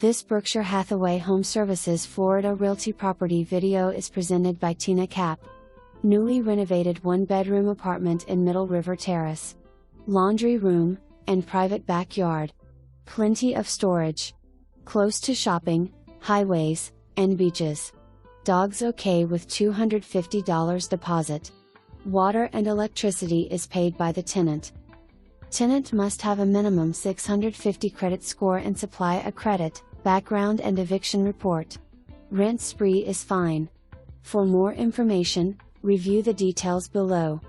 This Berkshire Hathaway HomeServices Florida Realty property video is presented by Kapp. Newly renovated 1-bedroom apartment in Middle River Terrace. Laundry room, and private backyard. Plenty of storage. Close to shopping, highways, and beaches. Dogs okay with $250 deposit. Water and electricity is paid by the tenant. Tenant must have a minimum 650 credit score and supply a credit, background and eviction report. Rent spree is fine. For more information, review the details below.